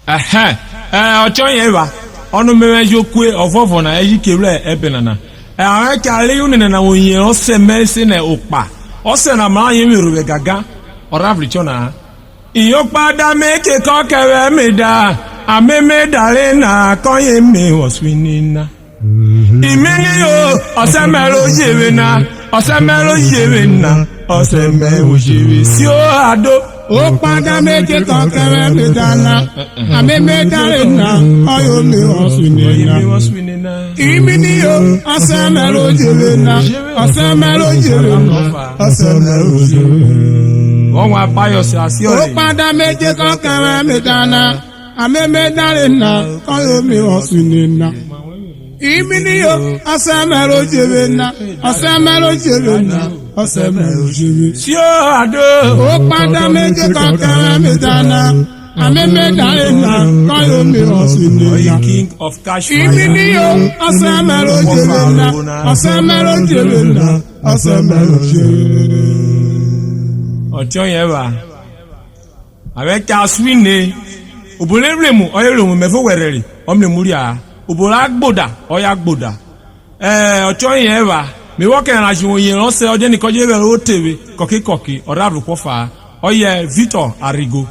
Ocho yeva. Onu memejo kwe ofofo na eji kewle ebenana. Awe kale yune na wonye ose mesi na okpa. Ose na ma yemi rube gaga. Oravri chona. Iyokpa da meke kokewe meda. Ameme dale na konye me waswinina. Imeni yo osemelo jewena. Osemelo jewena. Osemelo jewe. Si o ado. Okpan da meke kokewe medana. Ameme dale na oyo me waswinina. Imeni yo osemelo jewena. Osemelo jewena. Osemelo jewena. Wọ́n wá báyọ̀ sí àṣíọ̀rẹ́. Ó padà méje kọ́kẹ́rẹ́ mi dáná. Àmẹ́mẹ́ dáre nà kọ́yọ̀ mi ọ̀sùn nìna. Ìmí ni yóò ọ̀sẹ̀ mẹ́rọ jèrè nà. Ọ̀sẹ̀ mẹ́rọ jèrè nà. Ọ̀sẹ̀ mẹ́rọ jèrè. Sí ó àdó. Ó padà méje kọ́kẹ́rẹ́ mi dáná. Àmẹ́mẹ́ dáre nà kọ́yọ̀ mi ọ̀sùn nìna. Ìmí ni yóò ọ̀sẹ̀ mẹ́rọ jèrè nà. Ọ̀sẹ̀ mẹ́rọ jèrè nà. Ọ̀sẹ̀ mẹ́rọ jèrè. Ọjọ́ yẹn wà àwẹ̀ kí a sùn ní òbòlé rèmù ọyẹ rèmù mẹ́fọ́ wẹ̀rẹ̀ rè ọmọ múri à òbòlá gbòdà ọyà gbòdà ọjọ́ yẹn wà mi wọ́n kẹ́rin àti wọ́n yẹn ránṣẹ́ ọjọ́ nìkan jẹ́ rẹ̀ ó tèwé kọ̀kíkọ̀kí ọ̀rọ̀ àrùkọ́ fà ọyẹ Victor Arhibo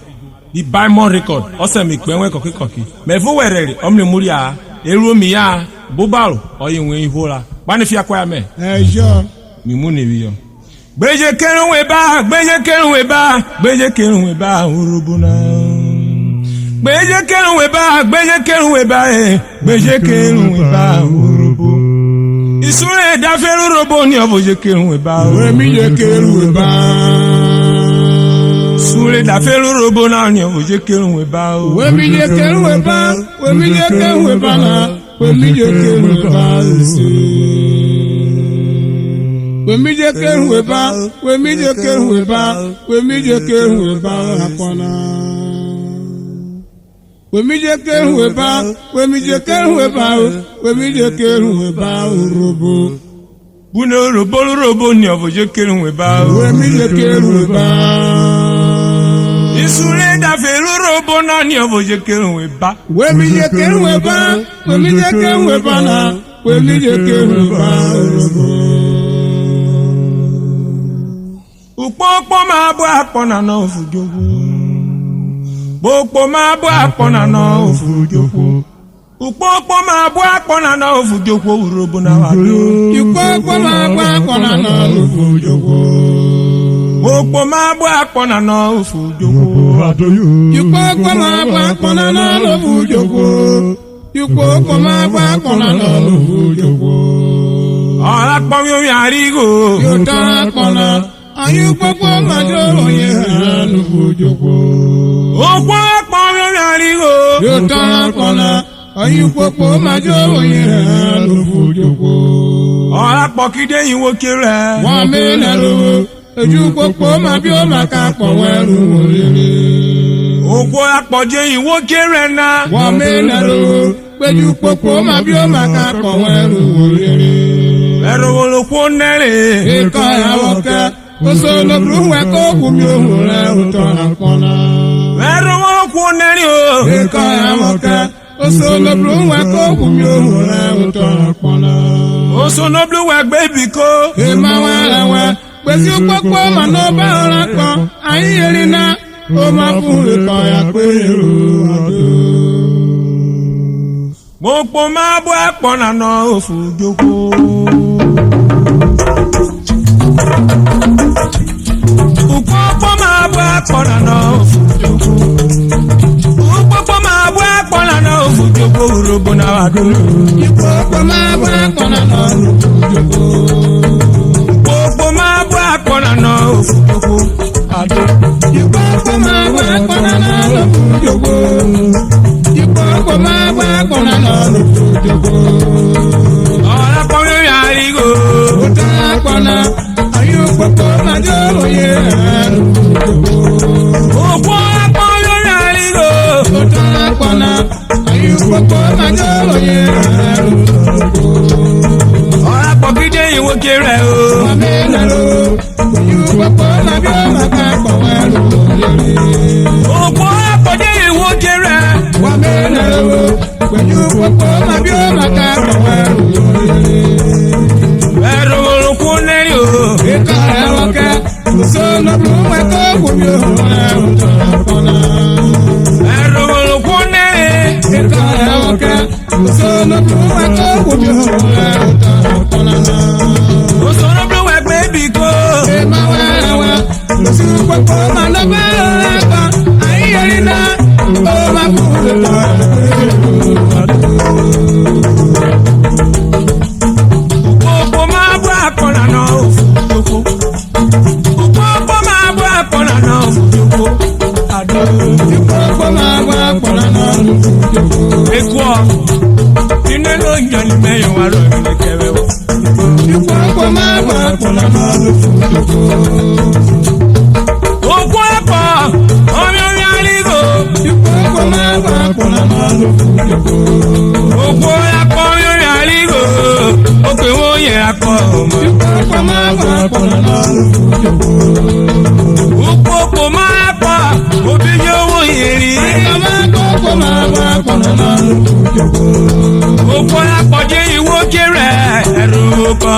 the Bible record ọ̀sẹ̀ mi pẹ́ wẹ́ kọ̀kíkọ̀kí mẹ́fọ́ wẹ̀rẹ̀ rè ọmọ múri à èrò mi yá bóbárò ọyẹ ìwé ìhóra báni fi akọ́ yà mẹ́ mi mú nìyí yọ. Gbeje kerunwe ba, gbeje kerunwe ba, gbeje kerunwe ba, URHOBO na. Gbeje kerunwe ba, gbeje kerunwe ba, gbeje kerunwe ba, URHOBO. Isure da fe URHOBO ni oboje kerunwe ba, wemi je kerunwe ba. Isure da fe URHOBO na ni oboje kerunwe ba, wemi je kerunwe ba, wemi je kerunwe ba na, wemi je kerunwe ba. Wemi je kerunwe ba, wemi je kerunwe ba, wemi je kerunwe ba akwana. Wemi je kerunwe ba, wemi je kerunwe ba, wemi je kerunwe ba URHOBO. Bune URHOBO ni oboje kerunwe ba, wemi je kerunwe ba. Isure da fe URHOBO na ni oboje kerunwe ba, wemi je kerunwe ba, wemi je kerunwe ba na, wemi je kerunwe ba URHOBO. Ukpokpo ma bu akpona na ofujogbo. Ukpokpo ma bu akpona na ofujogbo. Ukpokpo ma bu akpona na ofujogbo URHOBO na wado. Ukpokpo ma bu akpona na ofujogbo. Ukpokpo ma bu akpona na ofujogbo wado. Ukpokpo ma bu akpona na ofujogbo. Ukpokpo ma bu akpona na ofujogbo. Ora pon mi arigo. Yo ta akpona. Ayu popo majo oye hanu fujoko. Okwa pamyo yarigo. Yota kona. Ayu popo majo oye hanu fujoko. Ora pokide iwo kire. Wa menero. Eju popo mabio makapo weru olere. Okwa apoje iwo kire na. Wa menero. Eju popo mabio makapo weru olere. Ero wolo kwonere. Eka ya woka. Osolo bruwe ko kumi ohun utona kona. Wero mo kwoneri o. Eka ya moka. Osolo bruwe ko kumi ohun utona kona. Osolo bruwe gbebi ko. E ma wala wa. Pesi popo ma no ba ora ko. Ayin erina. O ma fun eka ya pe ado. Mopo ma bo apona no ofujoko. Ukpokpo ma bu akpona na ofujogbo. Ukpokpo ma bu akpona na ofujogbo URHOBO na wado. Ukpokpo ma bu akpona na ofujogbo. Ukpokpo ma bu akpona na ofujogbo wado. Ukpokpo ma bu akpona na ofujogbo. Ukpokpo ma bu akpona na ofujogbo. Ora pon mi arigo. Ota akpona. Ukpokpo majo oye hanu fujoko. Okwa pamyo yarigo. Ota akpona. Ayu popo majo oye hanu fujoko. Ora pokide iwo kire o. Wa menero. Ayu popo mabio makapo weru olere. Okwa pokide iwo kire. Wa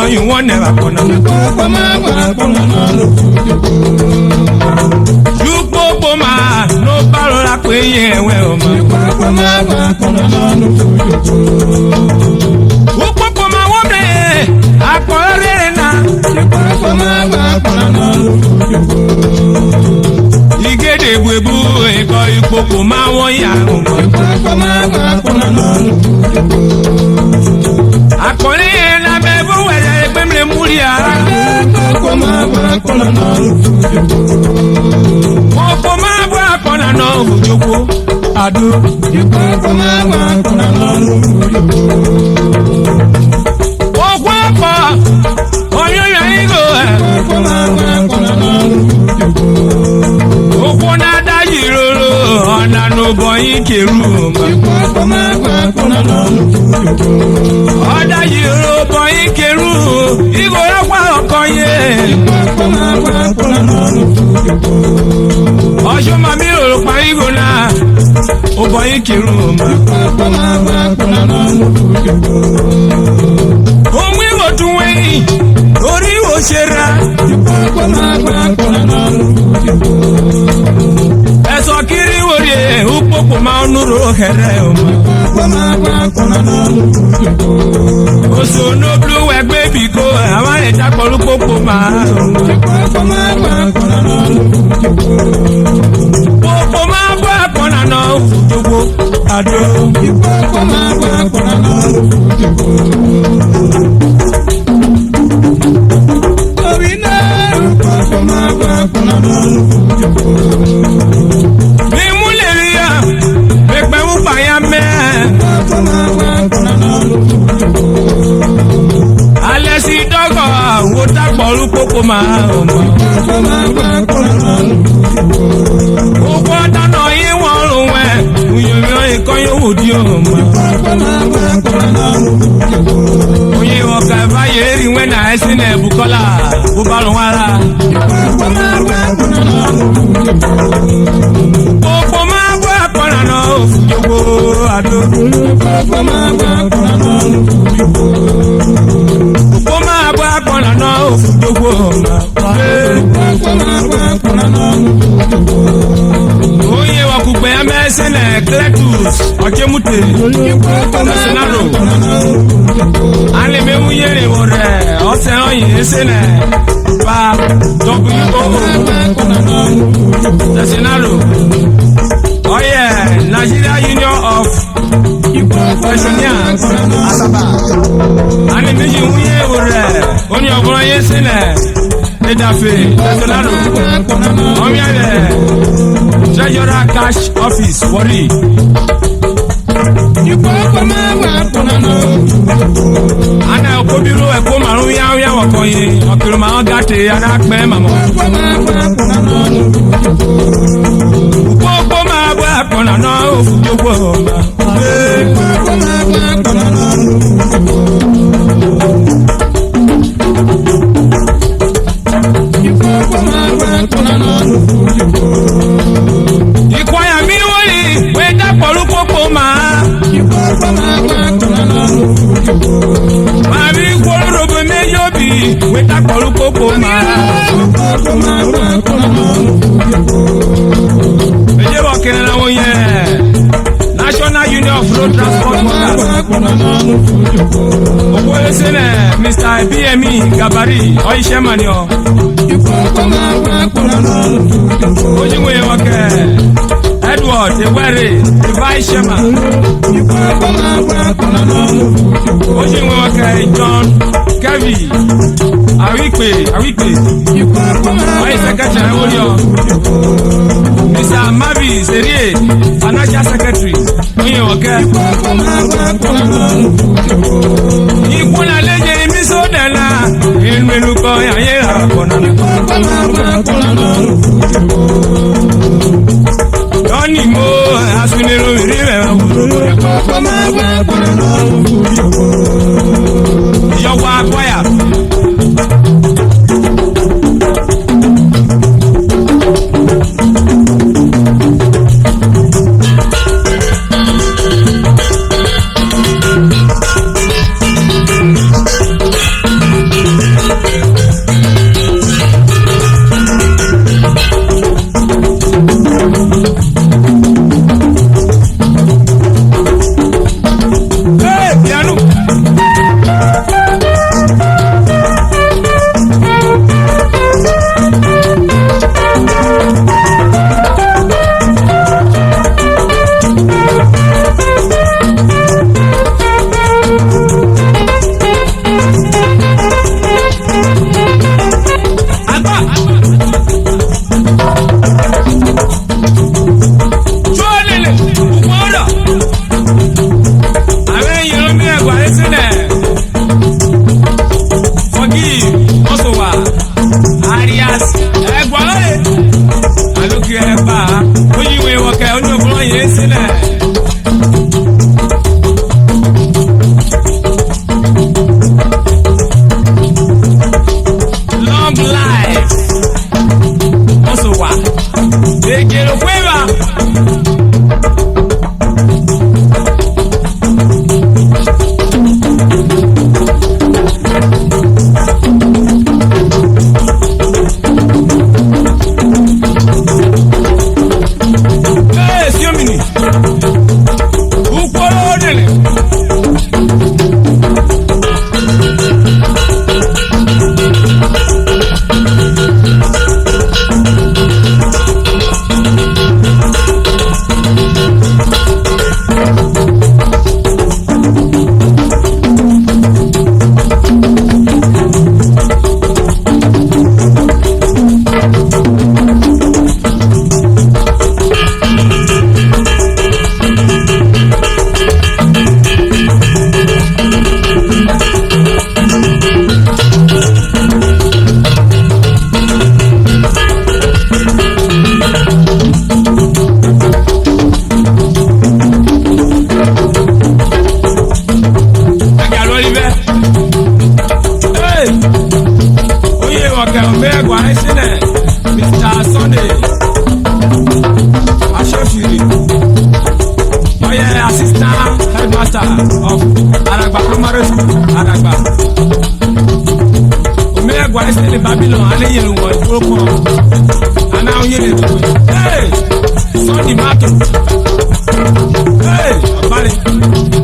You won't never gonna you popo ma no parola kwe ye we o ma u popo ma wo me akore na igede gbebu e ko ipopo ma won ya o ma akore na bebu wele pemle mulia popo ma bwa kona no joko adu popo ma bwa kona no Okwe pa oyo ya igo popo ma bwa kona no Okwo na da yiroro ona no boy keru popo ma bwa kona no Oda yiro boy keru igo ya kwa okoye Ojo mami ro pa igo na o boy keru o mi wo tunwe ori wo sera Eso kiri wori upopo ma onuro here Oso no blue we baby go awa e ta polu popo ma Popo ma bwa kona no fujogo ado popo ma bwa kona no Obina popo ma bwa kona no Ni muleria me pe mu pa ya me popo ma bwa kona no Alesi dogo wo ta polu popo ma popo ma bwa kona no Popo ta no yi won runwe uyomi nkan yo odi o ma popo ma bwa kona no Oye wo ka ba ye ri we na esine Bukola bo ba run wara popo ma bwa kona no Popo ma bwa kona no jogo ado popo ma bwa kona no Popo ma bwa kona no jogo popo ma bwa kona no Oye wa kupe ya mesene Cletus Okemute Senado Ale me muyere wore Ose oyin esene Pa W.O. Senado Oye Nigeria Union of Pensioners Asaba Ale me muyere wore Oni oboro yesene Edafe Senado Omiale Treasurer Cash Office Wari Ana okobiro eko marun ya wakoye okiro ma gate ana pe mamo Popo ma bwa kona no ofujogo Ikwaya mi woli we da polu popo ma Mami kworo be mejobi we da polu popo ma Eje wo kene na wo ye National Union of Road Transport Workers. Okwe sene Mr. BME Gabari Oishemanio. Ojimwe wake Edward Ewere Vice Chairman. Ojimwe wake John Kevin Awikpe Vice Secretary Olio. Mr. Mavi Serie Financial Secretary. Oye wake Ikuna leje imiso dela Ilmeluko ya yera kona Doni mo asunero rive Yowa kwaya Babylon, I lay you one broken. And now you hey, Sonny Martin. Hey, buddy.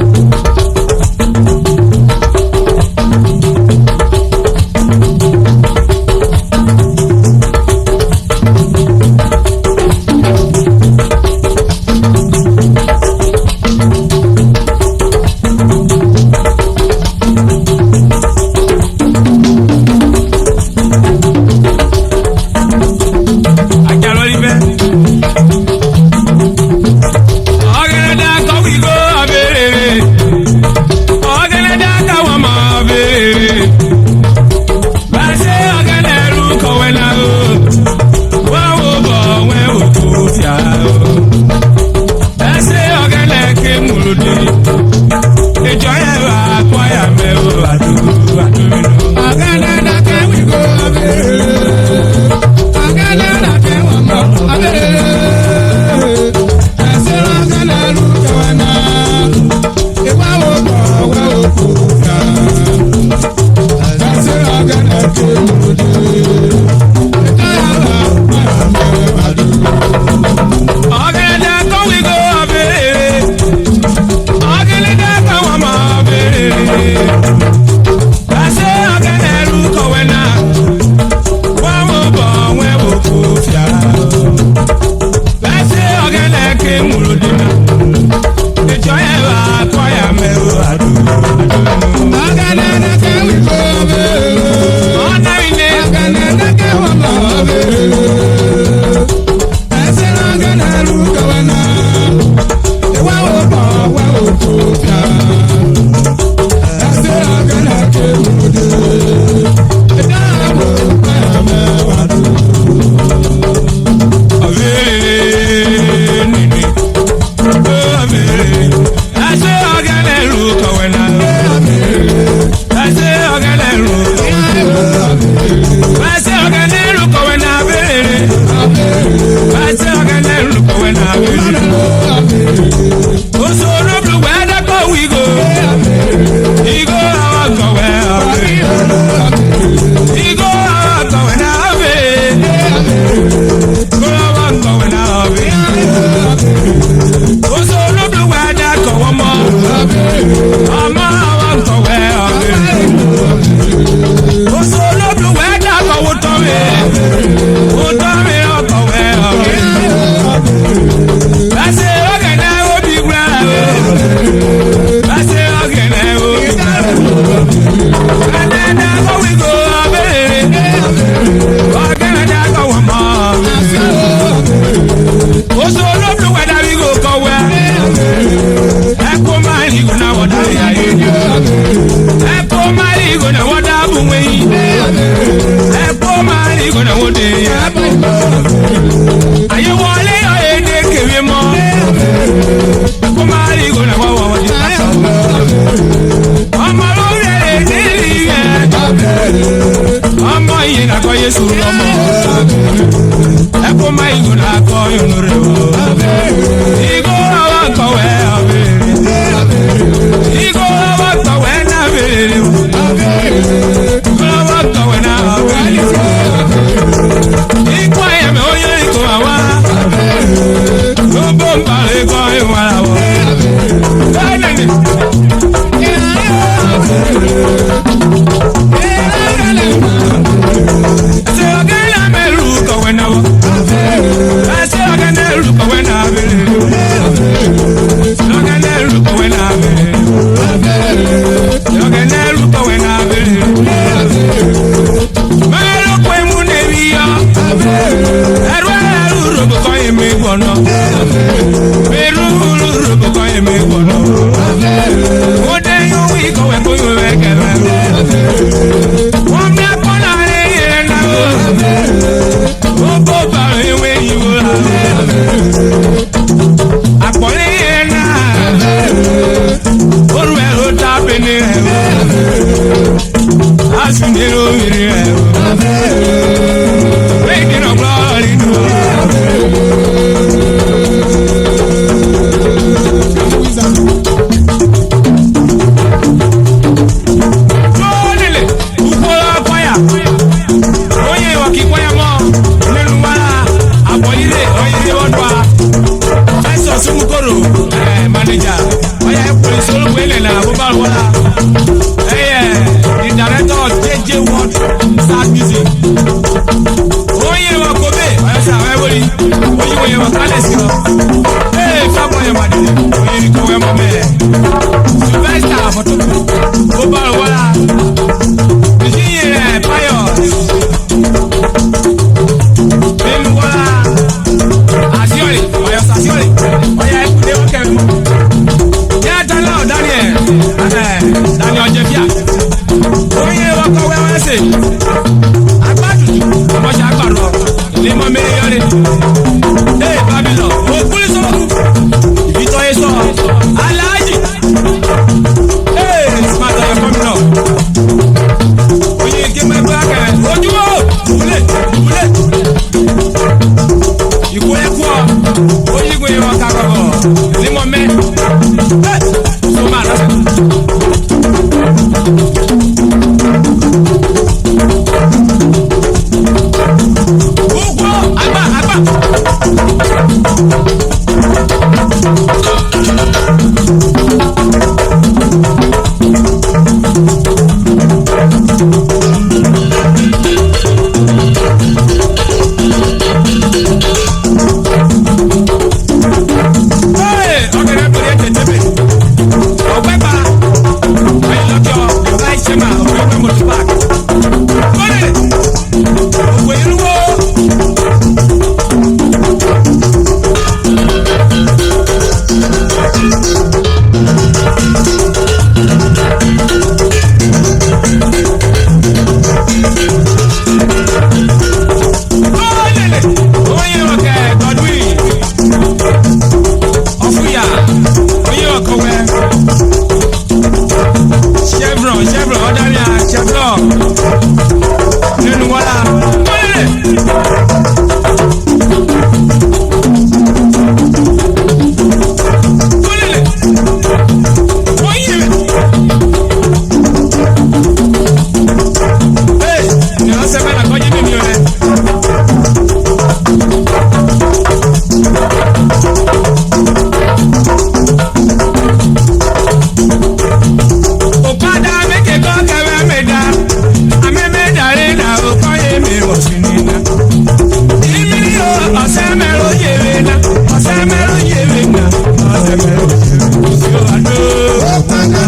solo wele na mobile wala. The director of JJ World Start Music. Oye wa kobe, ayasa weboli. Oye wa kalesi no. Fabo ya madide. Oye ko we mo me. Sylvester photo. Mobile wala. Oye payo. Benu wala. Asioli, ayasa asioli. Oye de o kemi. Ya Daniel Jefia. Oye wa ko we wa se. Agbadu. Mo sha agbaro. Le mo me yore. Babylon. O kuli so ku. Ito eso. Alaji. Smart are coming up. Oye ke me back. Ojuwo. Bule. Iko eko. Oye go yo ka go. Le mo me. So ma na. Okpan na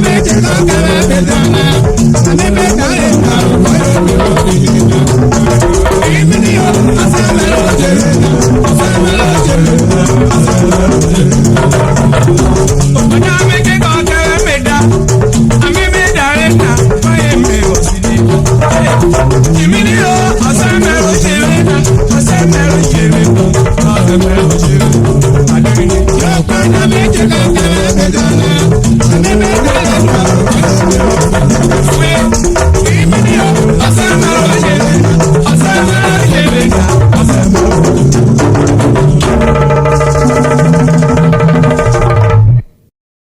me